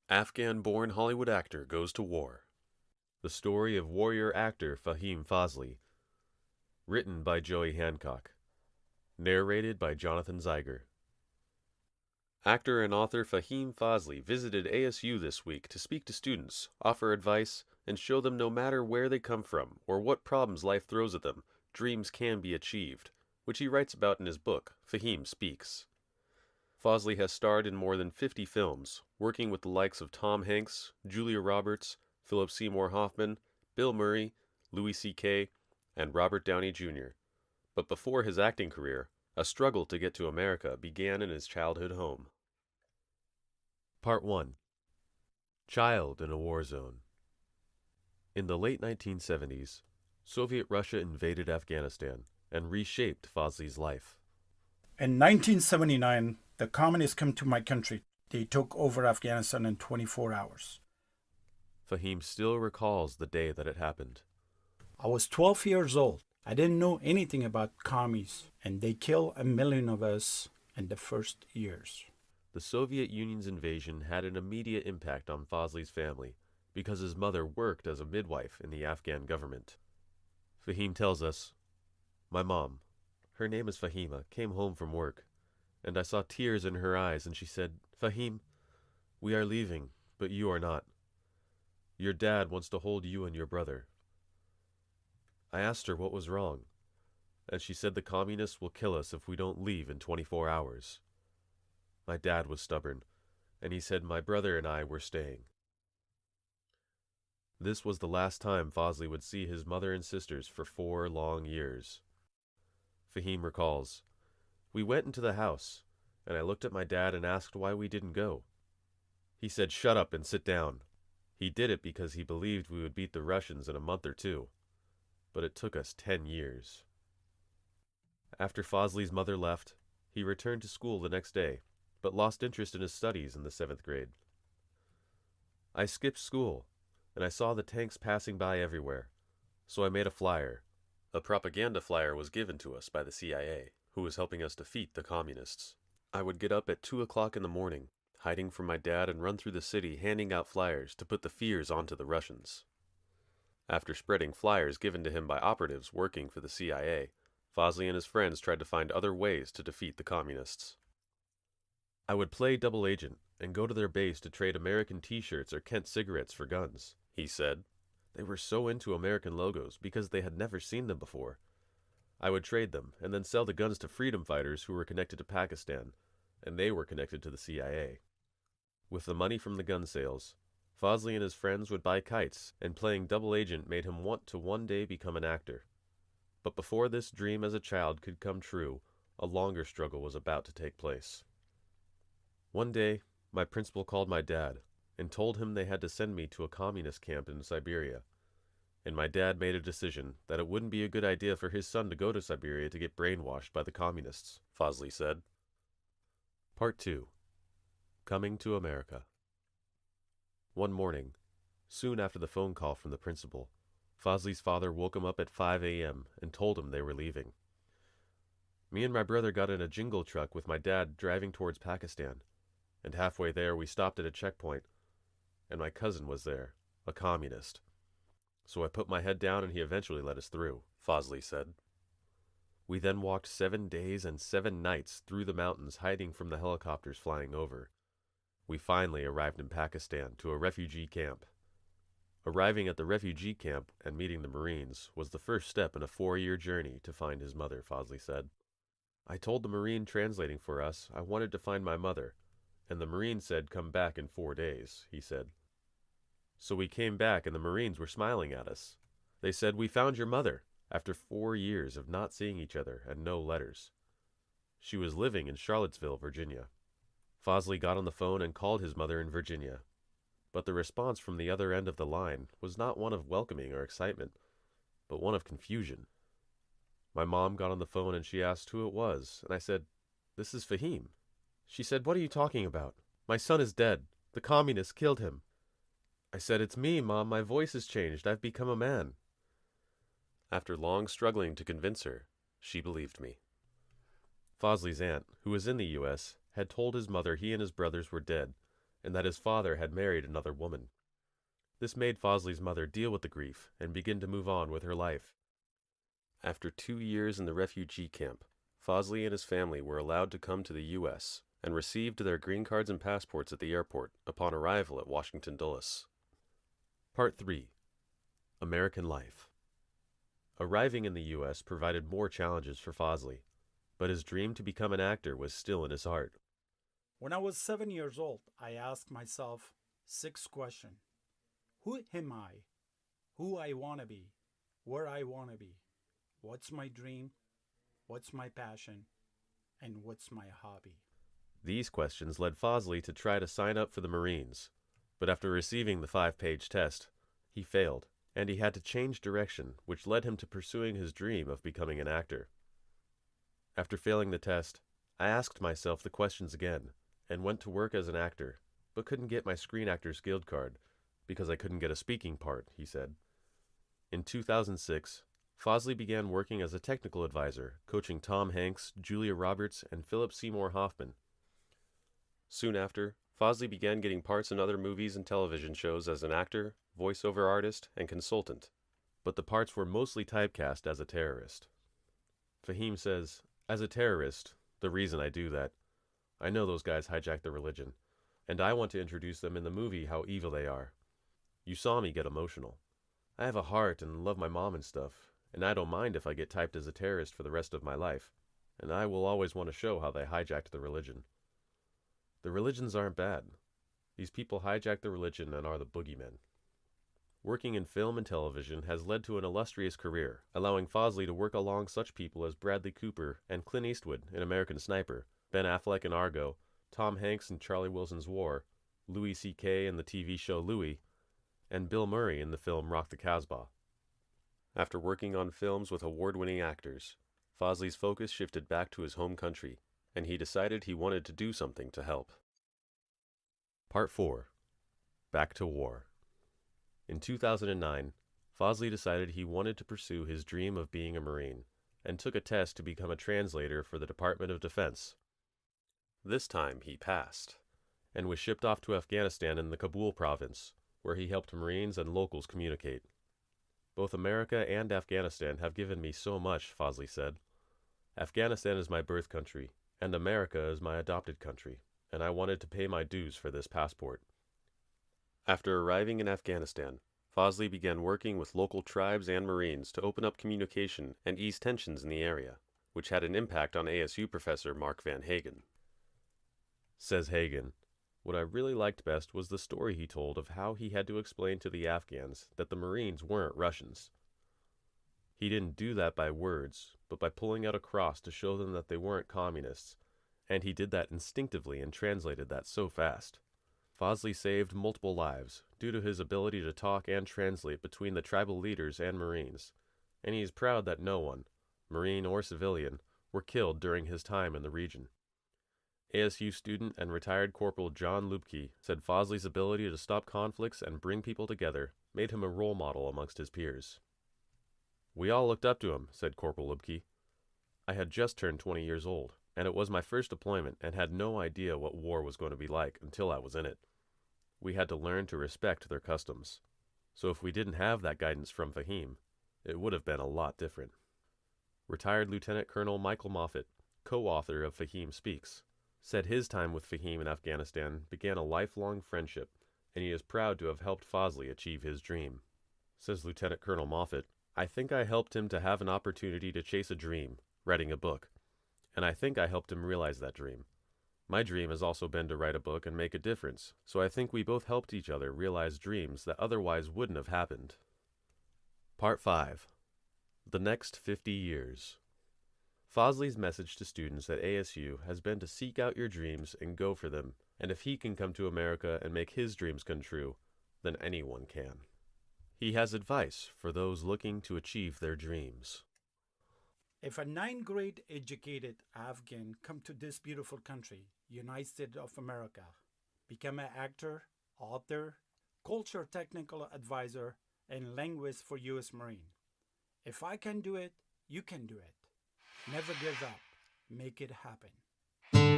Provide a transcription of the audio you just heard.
Afghan-born Hollywood actor goes to war. The story of warrior actor Fahim Fazli. Written by Joey Hancock. Narrated by Jonathan Zeiger. Actor and author Fahim Fazli visited ASU this week to speak to students, offer advice, and show them no matter where they come from or what problems life throws at them, dreams can be achieved, which he writes about in his book, Fahim Speaks. Fazli has starred in more than 50 films, working with the likes of Tom Hanks, Julia Roberts, Philip Seymour Hoffman, Bill Murray, Louis C.K., and Robert Downey Jr. But before his acting career, a struggle to get to America began in his childhood home. Part 1. Child in a War Zone. In the late 1970s, Soviet Russia invaded Afghanistan and reshaped Fazli's life. In 1979, the communists came to my country. They took over Afghanistan in 24 hours. Fahim still recalls the day that it happened. I was 12 years old. I didn't know anything about commies, and they killed 1 million of us in the first years. The Soviet Union's invasion had an immediate impact on Fazli's family because his mother worked as a midwife in the Afghan government. Fahim tells us, "My mom, her name is Fahima, came home from work, and I saw tears in her eyes, and she said, 'Fahim, we are leaving, but you are not. Your dad wants to hold you and your brother.' I asked her what was wrong, and she said the communists will kill us if we don't leave in 24 hours. My dad was stubborn, and he said my brother and I were staying." This was the last time Fazli would see his mother and sisters for 4 long years. Fahim recalls, "We went into the house, and I looked at my dad and asked why we didn't go. He said, 'Shut up and sit down.' He did it because he believed we would beat the Russians in a month or 2. But it took us 10 years. After Fazli's mother left, he returned to school the next day, but lost interest in his studies in the 7th grade. I skipped school, and I saw the tanks passing by everywhere, so I made a flyer. A propaganda flyer was given to us by the CIA, who was helping us defeat the communists. I would get up at 2 o'clock in the morning, hiding from my dad, and run through the city handing out flyers to put the fears onto the Russians." After spreading flyers given to him by operatives working for the CIA, Fazli and his friends tried to find other ways to defeat the communists. "I would play double agent and go to their base to trade American t-shirts or Kent cigarettes for guns," he said. "They were so into American logos because they had never seen them before. I would trade them and then sell the guns to freedom fighters who were connected to Pakistan, and they were connected to the CIA. With the money from the gun sales, Fazli and his friends would buy kites, and playing double agent made him want to one day become an actor. But before this dream as a child could come true, a longer struggle was about to take place. One day, my principal called my dad and told him they had to send me to a communist camp in Siberia, and my dad made a decision that it wouldn't be a good idea for his son to go to Siberia to get brainwashed by the communists," Fazli said. Part 2. Coming to America. One morning, soon after the phone call from the principal, Fazli's father woke him up at 5 a.m. and told him they were leaving. Me and my brother got in a jingle truck with my dad driving towards Pakistan, and halfway there we stopped at a checkpoint, and my cousin was there, a communist. So I put my head down and he eventually let us through," Fazli said. "We then walked 7 days and 7 nights through the mountains hiding from the helicopters flying over. We finally arrived in Pakistan to a refugee camp. Arriving at the refugee camp and meeting the Marines was the first step in a 4-year journey to find his mother," Fazli said. "I told the Marine translating for us I wanted to find my mother, and the Marine said come back in 4 days, he said. So we came back and the Marines were smiling at us. They said, 'We found your mother,' after 4 years of not seeing each other and no letters. She was living in Charlottesville, Virginia." Fazli got on the phone and called his mother in Virginia, but the response from the other end of the line was not one of welcoming or excitement, but one of confusion. My mom got on the phone and she asked who it was, and I said, "This is Fahim." She said, "What are you talking about? My son is dead. The communists killed him." I said, "It's me, Mom. My voice has changed. I've become a man." After long struggling to convince her, she believed me. Fazli's aunt, who was in the U.S., had told his mother he and his brothers were dead, and that his father had married another woman. This made Fazli's mother deal with the grief and begin to move on with her life. After 2 years in the refugee camp, Fazli and his family were allowed to come to the U.S. and received their green cards and passports at the airport upon arrival at Washington Dulles. Part 3. American Life. Arriving in the U.S. provided more challenges for Fazli, but his dream to become an actor was still in his heart. When I was 7 years old, I asked myself 6 questions. Who am I? Who I want to be? Where I want to be? What's my dream? What's my passion? And what's my hobby? These questions led Fazli to try to sign up for the Marines, but after receiving the 5-page test, he failed, and he had to change direction, which led him to pursuing his dream of becoming an actor. After failing the test, I asked myself the questions again, and went to work as an actor, but couldn't get my Screen Actors Guild card, because I couldn't get a speaking part, he said. In 2006, Fazli began working as a technical advisor, coaching Tom Hanks, Julia Roberts, and Philip Seymour Hoffman. Soon after, Fazli began getting parts in other movies and television shows as an actor, voiceover artist, and consultant, but the parts were mostly typecast as a terrorist. Fahim says, "As a terrorist, the reason I do that, I know those guys hijacked the religion, and I want to introduce them in the movie how evil they are. You saw me get emotional. I have a heart and love my mom and stuff, and I don't mind if I get typed as a terrorist for the rest of my life, and I will always want to show how they hijacked the religion. The religions aren't bad. These people hijack the religion and are the boogeymen." Working in film and television has led to an illustrious career, allowing Fazli to work along such people as Bradley Cooper and Clint Eastwood in American Sniper, Ben Affleck in Argo, Tom Hanks in Charlie Wilson's War, Louis C.K. in the TV show Louie, and Bill Murray in the film Rock the Casbah. After working on films with award-winning actors, Fazli's focus shifted back to his home country, and he decided he wanted to do something to help. Part 4. Back to War. In 2009, Fazli decided he wanted to pursue his dream of being a Marine, and took a test to become a translator for the Department of Defense. This time he passed, and was shipped off to Afghanistan in the Kabul province, where he helped Marines and locals communicate. "Both America and Afghanistan have given me so much," Fazli said. "Afghanistan is my birth country, and America is my adopted country, and I wanted to pay my dues for this passport." After arriving in Afghanistan, Fazli began working with local tribes and Marines to open up communication and ease tensions in the area, which had an impact on ASU professor Mark Van Hagen. Says Hagen, "What I really liked best was the story he told of how he had to explain to the Afghans that the Marines weren't Russians. He didn't do that by words, but by pulling out a cross to show them that they weren't communists, and he did that instinctively and translated that so fast. Fazli saved multiple lives due to his ability to talk and translate between the tribal leaders and Marines, and he is proud that no one, Marine or civilian, were killed during his time in the region." ASU student and retired Corporal John Lubke said Fazli's ability to stop conflicts and bring people together made him a role model amongst his peers. "We all looked up to him," said Corporal Lubke. "I had just turned 20 years old, and it was my first deployment and had no idea what war was going to be like until I was in it. We had to learn to respect their customs. So if we didn't have that guidance from Fahim, it would have been a lot different." Retired Lieutenant Colonel Michael Moffat, co-author of Fahim Speaks, said his time with Fahim in Afghanistan began a lifelong friendship, and he is proud to have helped Fazli achieve his dream. Says Lieutenant Colonel Moffat, "I think I helped him to have an opportunity to chase a dream, writing a book, and I think I helped him realize that dream. My dream has also been to write a book and make a difference, so I think we both helped each other realize dreams that otherwise wouldn't have happened." Part 5. The next 50 years. Fazli's message to students at ASU has been to seek out your dreams and go for them, and if he can come to America and make his dreams come true, then anyone can. He has advice for those looking to achieve their dreams. If a 9th grade educated Afghan come to this beautiful country, United States of America, become an actor, author, culture technical advisor, and linguist for U.S. Marine. If I can do it, you can do it. Never give up. Make it happen.